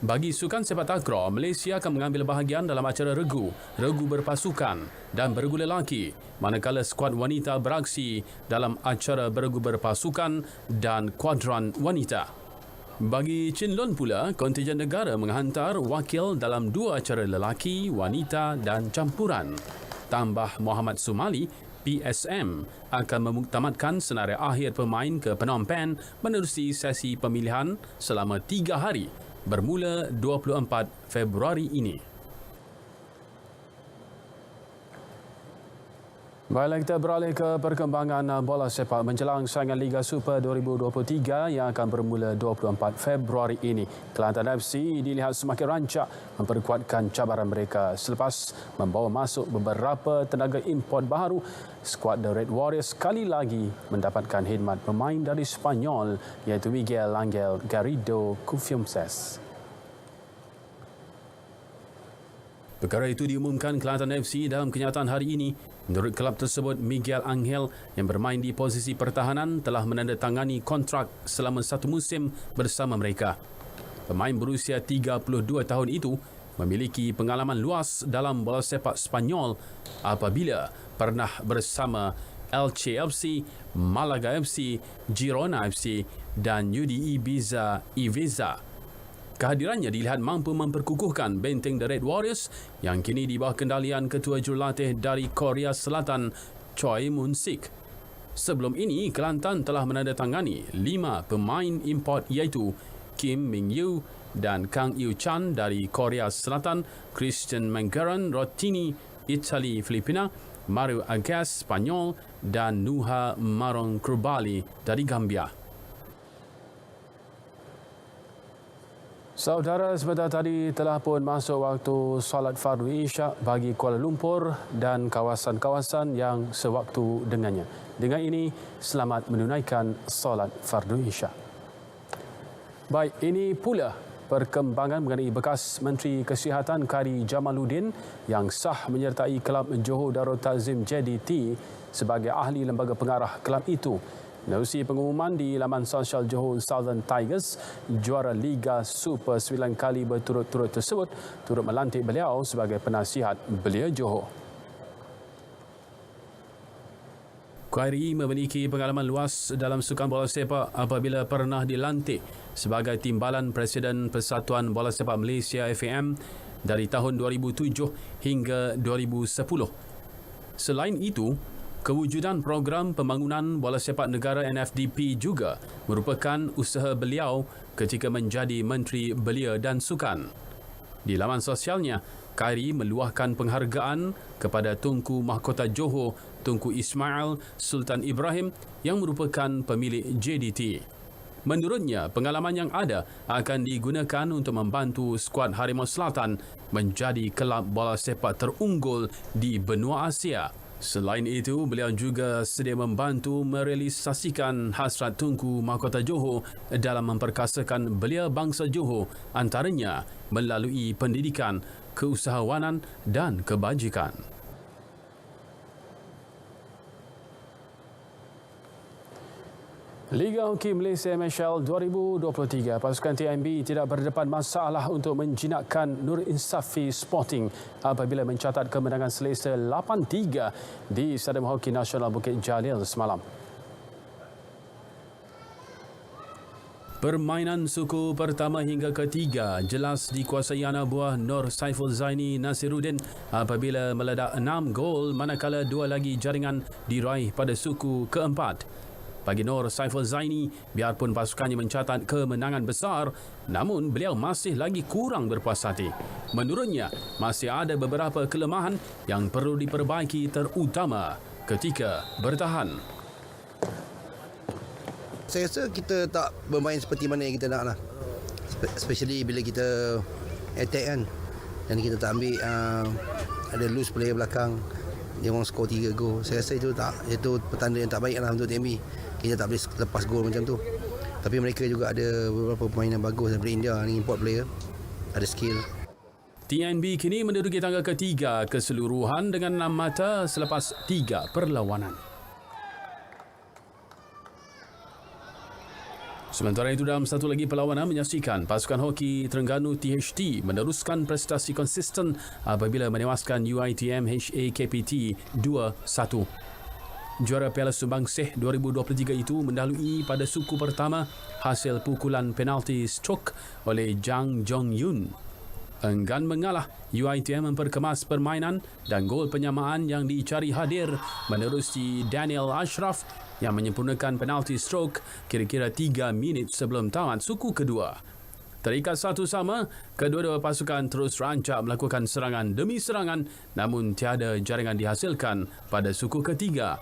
Bagi sukan sepak takraw, Malaysia akan mengambil bahagian dalam acara regu berpasukan dan beregu lelaki, manakala skuad wanita beraksi dalam acara beregu berpasukan dan kuadran wanita. Bagi Chin Lon pula, kontijen negara menghantar wakil dalam 2 acara lelaki, wanita dan campuran. Tambah Muhammad Sumali, PSM, akan memuktamadkan senarai akhir pemain ke Phnom Penh menerusi sesi pemilihan selama 3 hari bermula 24 Februari ini. Baiklah, kita beralih ke perkembangan bola sepak menjelang saingan Liga Super 2023 yang akan bermula 24 Februari ini. Kelantan FC dilihat semakin rancak memperkuatkan cabaran mereka selepas membawa masuk beberapa tenaga import baru. Skuad The Red Warriors kali lagi mendapatkan khidmat pemain dari Spanyol iaitu Miguel Angel Garrido Cufiumses. Perkara itu diumumkan Kelantan FC dalam kenyataan hari ini. Menurut kelab tersebut, Miguel Angel yang bermain di posisi pertahanan telah menandatangani kontrak selama 1 musim bersama mereka. Pemain berusia 32 tahun itu memiliki pengalaman luas dalam bola sepak Spanyol apabila pernah bersama Elche FC, Malaga FC, Girona FC dan UD Ibiza. Kehadirannya dilihat mampu memperkukuhkan benteng The Red Warriors yang kini di bawah kendalian ketua jurulatih dari Korea Selatan, Choi Moon-sik. Sebelum ini, Kelantan telah menandatangani 5 pemain import iaitu Kim Min-yu dan Kang Yu-chan dari Korea Selatan, Christian Mangaran Rotini, Itali Filipina, Mario Agas Spanyol dan Nuha Marong Krubali dari Gambia. Saudara, sebentar tadi telah pun masuk waktu solat fardu Isyak bagi Kuala Lumpur dan kawasan-kawasan yang sewaktu dengannya. Dengan ini, selamat menunaikan solat fardu Isyak. Baik, ini pula perkembangan mengenai bekas Menteri Kesihatan Khairi Jamaluddin yang sah menyertai kelab Johor Darul Ta'zim JDT sebagai ahli lembaga pengarah kelab itu. Menerusi pengumuman di laman sosial Johor Southern Tigers, juara Liga Super 9 kali berturut-turut tersebut turut melantik beliau sebagai penasihat belia Johor. Khairi memiliki pengalaman luas dalam sukan bola sepak apabila pernah dilantik sebagai timbalan Presiden Persatuan Bola Sepak Malaysia FAM dari tahun 2007 hingga 2010. Selain itu, kewujudan program pembangunan bola sepak negara NFDP juga merupakan usaha beliau ketika menjadi Menteri Belia dan Sukan. Di laman sosialnya, Khairi meluahkan penghargaan kepada Tunku Mahkota Johor, Tunku Ismail Sultan Ibrahim yang merupakan pemilik JDT. Menurutnya, pengalaman yang ada akan digunakan untuk membantu skuad Harimau Selatan menjadi kelab bola sepak terunggul di benua Asia. Selain itu, beliau juga sedia membantu merealisasikan hasrat Tunku Mahkota Johor dalam memperkasakan belia bangsa Johor, antaranya melalui pendidikan, keusahawanan dan kebajikan. Liga Hoki Malaysia MSL 2023, pasukan TNB tidak berdepan masalah untuk menjinakkan Nur Insafi Sporting apabila mencatat kemenangan selesa 8-3 di Stadium Hoki Nasional Bukit Jalil semalam. Permainan suku pertama hingga ketiga jelas dikuasai anak buah Nur Saiful Zaini Nasiruddin apabila meledak 6 gol manakala 2 lagi jaringan diraih pada suku keempat. Bagi Nur Saiful Zaini, biarpun pasukannya mencatat kemenangan besar, namun beliau masih lagi kurang berpuas hati. Menurutnya, masih ada beberapa kelemahan yang perlu diperbaiki terutama ketika bertahan.
Saya rasa kita tak bermain seperti mana yang kita nak lah. Especially bila kita attack kan. Dan kita tak ambil ada loose player belakang. Dia orang skor 3 gol. Saya rasa itu petanda yang tak baik lah untuk TNB. Kita tak boleh lepas gol macam tu. Tapi mereka juga ada beberapa pemain yang bagus daripada India ni, import player. Ada skill.
TNB kini menduduki tangga ketiga keseluruhan dengan 6 mata selepas 3 perlawanan. Sementara itu, dalam satu lagi perlawanan menyaksikan pasukan hoki Terengganu THT meneruskan prestasi konsisten apabila menewaskan UiTM HAKPT 2-1. Juara Piala Sumbangsih 2023 itu mendahului pada suku pertama hasil pukulan penalti stroke oleh Jang Jong-yun. Enggan mengalah, UiTM memperkemas permainan dan gol penyamaan yang dicari hadir menerusi Daniel Ashraf yang menyempurnakan penalti stroke kira-kira 3 minit sebelum tamat suku kedua. Terikat 1-1, kedua-dua pasukan terus rancak melakukan serangan demi serangan namun tiada jaringan dihasilkan pada suku ketiga.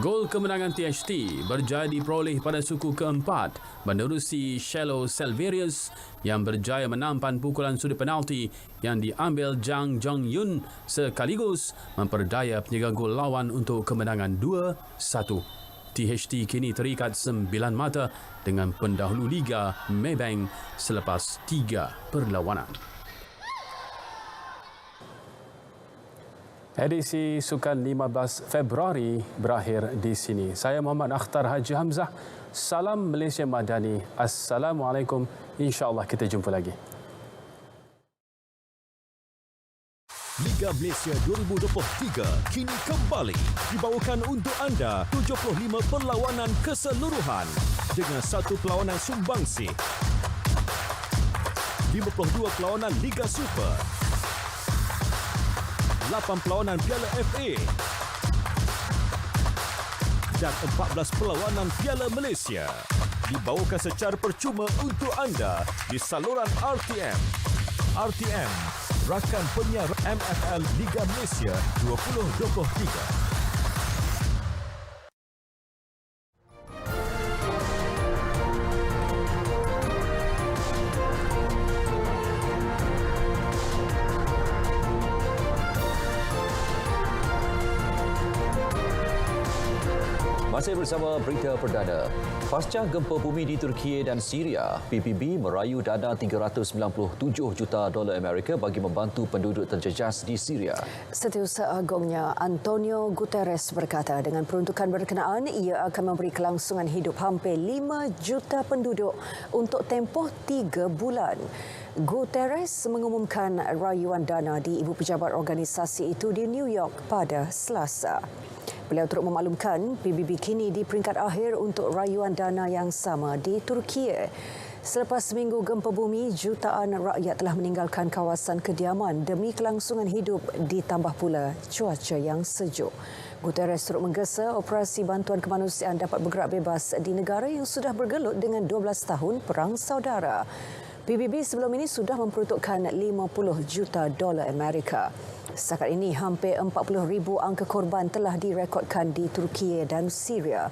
Gol kemenangan THT berjaya diperoleh pada suku keempat menerusi Shelo Selverius yang berjaya menampan pukulan sudut penalti yang diambil Jang Jong-yun sekaligus memperdaya penjaga gol lawan untuk kemenangan 2-1. THT kini terikat 9 mata dengan pendahulu Liga Maybank selepas 3 perlawanan. Edisi Sukan 15 Februari berakhir di sini. Saya Muhammad Akhtar Haji Hamzah. Salam Malaysia Madani. Assalamualaikum. InsyaAllah kita jumpa lagi.
Liga Malaysia 2023 kini kembali dibawakan untuk anda 75 perlawanan keseluruhan dengan 1 perlawanan sumbangsih, 52 perlawanan Liga Super, 8 perlawanan Piala FA dan 14 perlawanan Piala Malaysia dibawakan secara percuma untuk anda di saluran RTM. RTM, rakan penyiar MFL Liga Malaysia 2023.
Masih bersama berita perdana. Pasca gempa bumi di Turki dan Syria, PBB merayu dana $397 juta Amerika bagi membantu penduduk terjejas di Syria.
Setiausaha Agungnya Antonio Guterres berkata dengan peruntukan berkenaan ia akan memberi kelangsungan hidup hampir 5 juta penduduk untuk tempoh 3 bulan. Guterres mengumumkan rayuan dana di Ibu Pejabat organisasi itu di New York pada Selasa. Beliau turut memaklumkan PBB kini di peringkat akhir untuk rayuan dana yang sama di Turki. Selepas seminggu gempa bumi, jutaan rakyat telah meninggalkan kawasan kediaman demi kelangsungan hidup ditambah pula cuaca yang sejuk. Guterres turut menggesa operasi bantuan kemanusiaan dapat bergerak bebas di negara yang sudah bergelut dengan 12 tahun perang saudara. PBB sebelum ini sudah memperuntukkan $50 juta Amerika. Setakat ini, hampir 40,000 angka korban telah direkodkan di Turki dan Syria.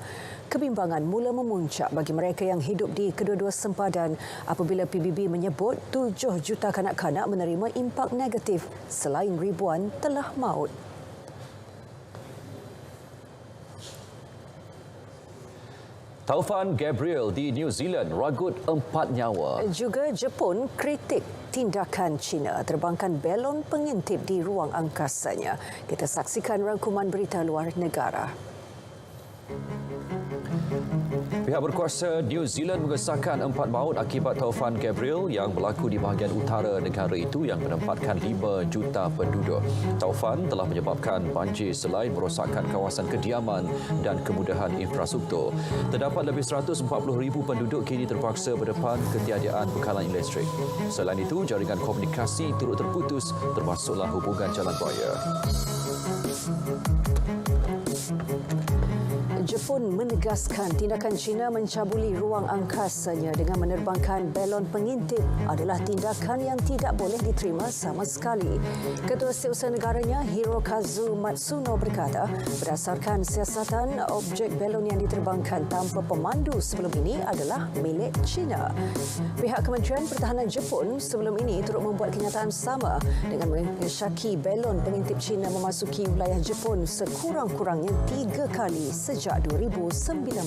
Kebimbangan mula memuncak bagi mereka yang hidup di kedua-dua sempadan apabila PBB menyebut 7 juta kanak-kanak menerima impak negatif selain ribuan telah maut.
Taufan Gabriel di New Zealand ragut 4 nyawa.
Juga Jepun kritik tindakan China terbangkan belon pengintip di ruang angkasanya. Kita saksikan rangkuman berita luar negara.
Pihak berkuasa New Zealand mengesahkan 4 maut akibat Taufan Gabriel yang berlaku di bahagian utara negara itu yang menempatkan 5 juta penduduk. Taufan telah menyebabkan banjir selain merosakkan kawasan kediaman dan kemudahan infrastruktur. Terdapat lebih 140,000 penduduk kini terpaksa berdepan ketiadaan bekalan elektrik. Selain itu, jaringan komunikasi turut terputus termasuklah hubungan jalan raya.
Jepun menegaskan tindakan China mencabuli ruang angkasanya dengan menerbangkan belon pengintip adalah tindakan yang tidak boleh diterima sama sekali. Ketua Setiausaha Negaranya Hirokazu Matsuno berkata, berdasarkan siasatan, objek belon yang diterbangkan tanpa pemandu sebelum ini adalah milik China. Pihak Kementerian Pertahanan Jepun sebelum ini turut membuat kenyataan sama dengan mengesyaki belon pengintip China memasuki wilayah Jepun sekurang-kurangnya 3 kali sejak 2010. 2019.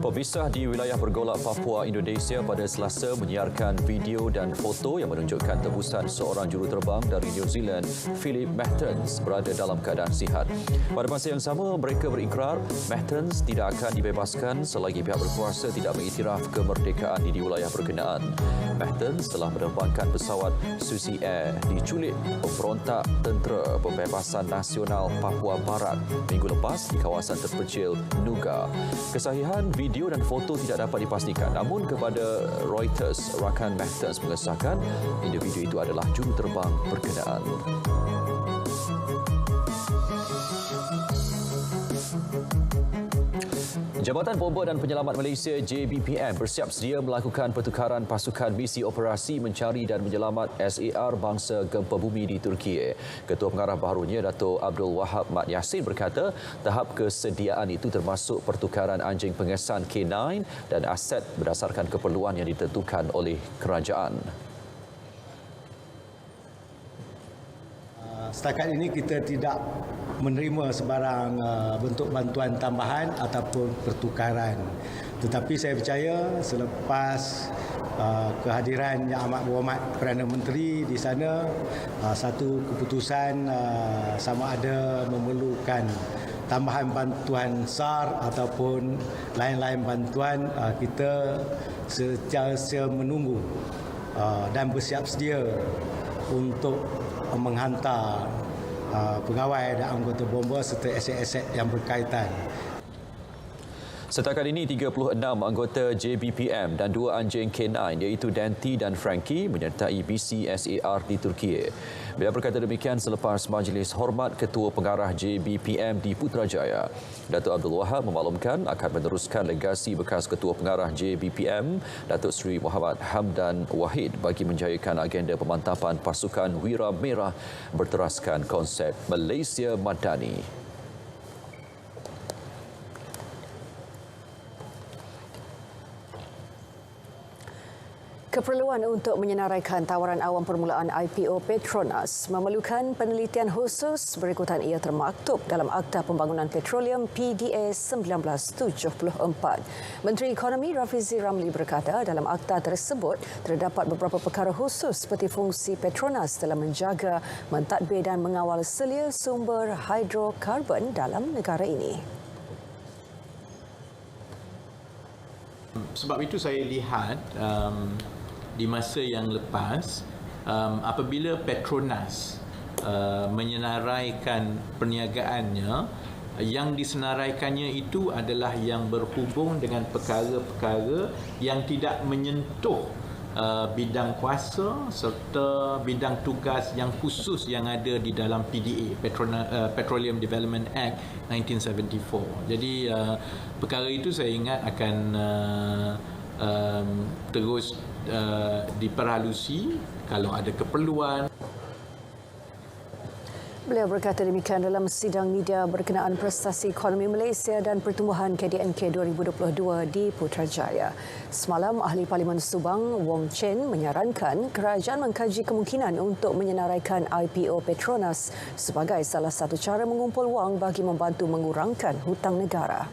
Pemisah di wilayah bergolak Papua, Indonesia pada Selasa menyiarkan video dan foto yang menunjukkan tebusan seorang juruterbang dari New Zealand, Philip Mertens, berada dalam keadaan sihat. Pada masa yang sama, mereka berikrar Mertens tidak akan dibebaskan selagi pihak berkuasa tidak mengiktiraf kemerdekaan di wilayah berkenaan. Mertens telah menerbangkan pesawat Susi Air diculik pemberontak Tentera Pembebasan Nasional Papua Barat minggu lepas di kawasan terpencil Nuga. Kesahihan video dan foto tidak dapat dipastikan, namun kepada Reuters, rakan Mertens mengesahkan individu itu adalah juruterbang berkenaan. Jabatan Bomba dan Penyelamat Malaysia JBPM bersiap sedia melakukan pertukaran pasukan misi operasi mencari dan menyelamat SAR bangsa gempa bumi di Turki. Ketua Pengarah baharunya Dato' Abdul Wahab Mat Yassin berkata tahap kesediaan itu termasuk pertukaran anjing pengesan K9 dan aset berdasarkan keperluan yang ditentukan oleh kerajaan.
Setakat ini kita tidak menerima sebarang bentuk bantuan tambahan ataupun pertukaran. Tetapi saya percaya selepas kehadiran Yang Amat Berhormat Perdana Menteri di sana, satu keputusan sama ada memerlukan tambahan bantuan SAR ataupun lain-lain bantuan, kita sentiasa menunggu dan bersiap sedia untuk menghantar pegawai dan anggota bomba serta aset-aset yang berkaitan.
Setakat ini 36 anggota JBPM dan 2 anjing K9 iaitu Danti dan Frankie menyertai misi SAR di Turki. Beliau berkata demikian selepas majlis hormat Ketua Pengarah JBPM di Putrajaya. Dato' Abdul Wahab memaklumkan akan meneruskan legasi bekas Ketua Pengarah JBPM Datuk Seri Muhammad Hamdan Wahid bagi menjayakan agenda pemantapan pasukan Wira Merah berteraskan konsep Malaysia Madani.
Keperluan untuk menyenaraikan tawaran awam permulaan IPO Petronas memerlukan penelitian khusus berikutan ia termaktub dalam Akta Pembangunan Petroleum PDA 1974. Menteri Ekonomi Rafizi Ramli berkata dalam akta tersebut terdapat beberapa perkara khusus seperti fungsi Petronas dalam menjaga, mentadbir dan mengawal selia sumber hidrokarbon dalam negara ini.
Sebab itu saya lihat di masa yang lepas apabila Petronas menyenaraikan perniagaannya, yang disenaraikannya itu adalah yang berhubung dengan perkara-perkara yang tidak menyentuh bidang kuasa serta bidang tugas yang khusus yang ada di dalam PDA, Petroleum Development Act 1974. Jadi perkara itu saya ingat akan terus diperhalusi kalau ada keperluan.
Beliau berkata demikian dalam sidang media berkenaan prestasi ekonomi Malaysia dan pertumbuhan KDNK 2022 di Putrajaya. Semalam, Ahli Parlimen Subang, Wong Chen, menyarankan kerajaan mengkaji kemungkinan untuk menyenaraikan IPO Petronas sebagai salah satu cara mengumpul wang bagi membantu mengurangkan hutang negara.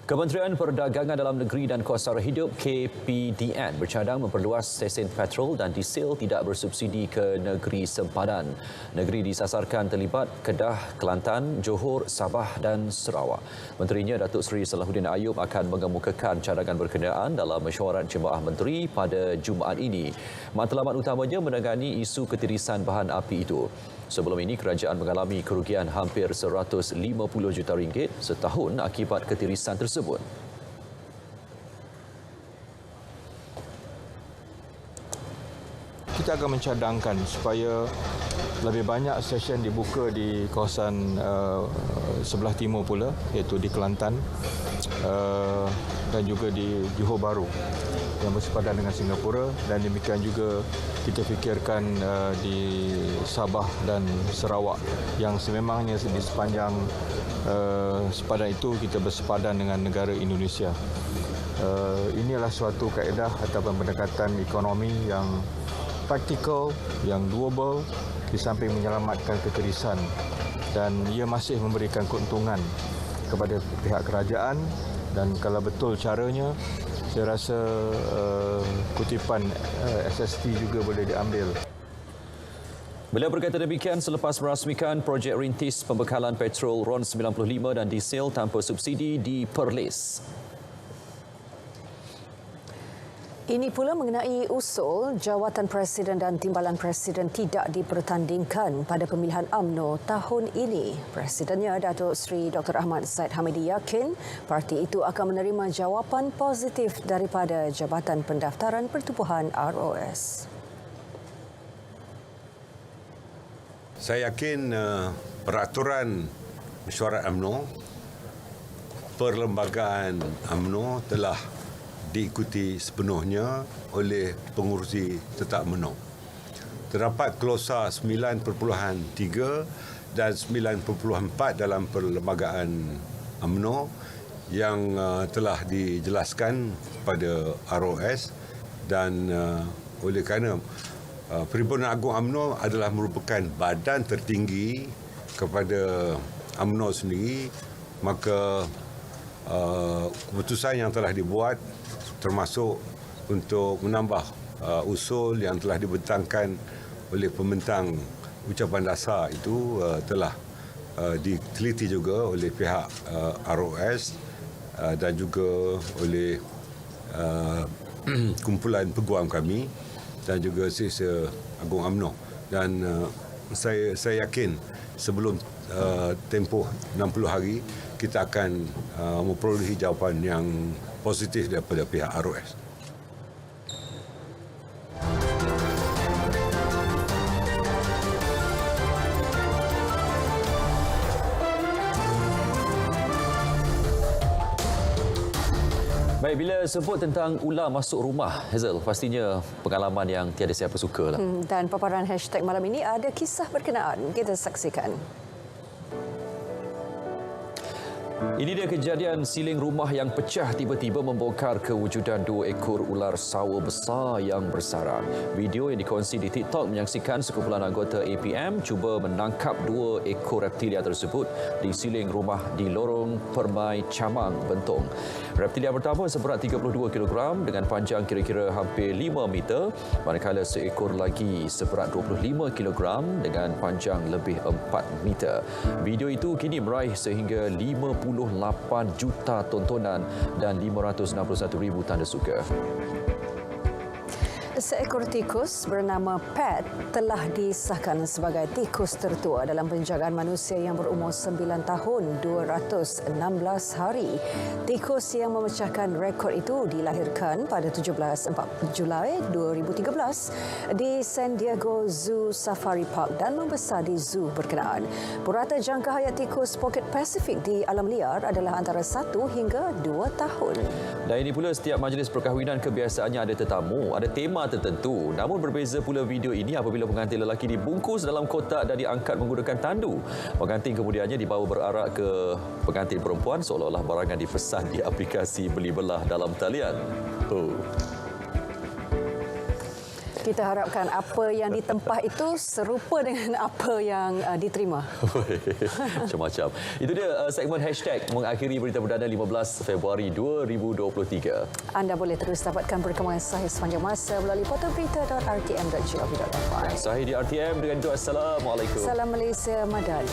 Kementerian Perdagangan Dalam Negeri dan Kos Sara Hidup KPDN bercadang memperluas stesen petrol dan diesel tidak bersubsidi ke negeri sempadan. Negeri disasarkan terlibat Kedah, Kelantan, Johor, Sabah dan Sarawak. Menterinya Datuk Seri Salahuddin Ayub akan mengemukakan cadangan berkenaan dalam mesyuarat Jemaah Menteri pada Jumaat ini. Matlamat utamanya menangani isu ketirisan bahan api itu. Sebelum ini, kerajaan mengalami kerugian hampir 150 juta ringgit setahun akibat ketirisan tersebut.
Kita akan mencadangkan supaya lebih banyak stesen dibuka di kawasan sebelah timur pula, iaitu di Kelantan dan juga di Johor Bahru yang bersepadan dengan Singapura, dan demikian juga kita fikirkan di Sabah dan Sarawak yang sememangnya di sepanjang sepadan itu kita bersepadan dengan negara Indonesia. Inilah suatu kaedah ataupun pendekatan ekonomi yang praktikal, yang doable di samping menyelamatkan kekerisan, dan ia masih memberikan keuntungan kepada pihak kerajaan. Dan kalau betul caranya, saya rasa kutipan SST juga boleh diambil.
Beliau berkata demikian selepas merasmikan projek rintis pembekalan petrol RON 95 dan diesel tanpa subsidi di Perlis.
Ini pula mengenai usul jawatan Presiden dan Timbalan Presiden tidak dipertandingkan pada pemilihan UMNO tahun ini. Presidennya Datuk Seri Dr. Ahmad Zahid Hamidi yakin parti itu akan menerima jawapan positif daripada Jabatan Pendaftaran Pertubuhan ROS.
Saya yakin peraturan mesyuarat UMNO, perlembagaan UMNO telah diikuti sepenuhnya oleh pengurusi tetap UMNO. Terdapat klausa 9.3 dan 9.4 dalam perlembagaan UMNO yang telah dijelaskan pada ROS, dan oleh kerana Perhimpunan Agung UMNO adalah merupakan badan tertinggi kepada UMNO sendiri, maka keputusan yang telah dibuat termasuk untuk menambah usul yang telah dibentangkan oleh pembentang ucapan dasar itu telah diteliti juga oleh pihak ROS dan juga oleh kumpulan peguam kami dan juga Sihsa Agung UMNO. Dan saya yakin sebelum tempoh 60 hari kita akan memperolehi jawapan yang positif daripada pihak ROS.
Baik, bila sebut tentang ular masuk rumah, Hazel, pastinya pengalaman yang tiada siapa suka lah.
Dan paparan hashtag malam ini ada kisah berkenaan. Kita saksikan.
Ini dia kejadian siling rumah yang pecah tiba-tiba membongkar kewujudan 2 ekor ular sawa besar yang bersarang. Video yang dikongsi di TikTok menyaksikan sekumpulan anggota APM cuba menangkap 2 ekor reptilia tersebut di siling rumah di lorong Permai Camang, Bentong. Reptilia pertama seberat 32 kg dengan panjang kira-kira hampir 5 meter, manakala seekor lagi seberat 25 kg dengan panjang lebih 4 meter. Video itu kini meraih sehingga 58 juta tontonan dan 561,000 tanda suka.
Seekor tikus bernama Pat telah disahkan sebagai tikus tertua dalam penjagaan manusia yang berumur 9 tahun 216 hari. Tikus yang memecahkan rekod itu dilahirkan pada 17 Julai 2013 di San Diego Zoo Safari Park dan membesar di zoo berkenaan. Purata jangka hayat tikus Pocket Pacific di alam liar adalah antara 1 hingga 2 tahun.
Dan ini pula setiap majlis perkahwinan kebiasaannya ada tetamu, ada tema tertentu. Namun berbeza pula video ini apabila pengantin lelaki dibungkus dalam kotak dan diangkat menggunakan tandu. Pengantin kemudiannya dibawa berarak ke pengantin perempuan seolah-olah barangan dipesan di aplikasi beli belah dalam talian.
Kita harapkan apa yang ditempah itu serupa dengan apa yang diterima.
Macam-macam. Itu dia segmen hashtag mengakhiri berita perdana 15 Februari 2023.
Anda boleh terus dapatkan perkembangan sahih sepanjang masa melalui portalberita.rtm.gov.my.
Sahih di RTM dengan itu. Assalamualaikum.
Salam Malaysia Madani.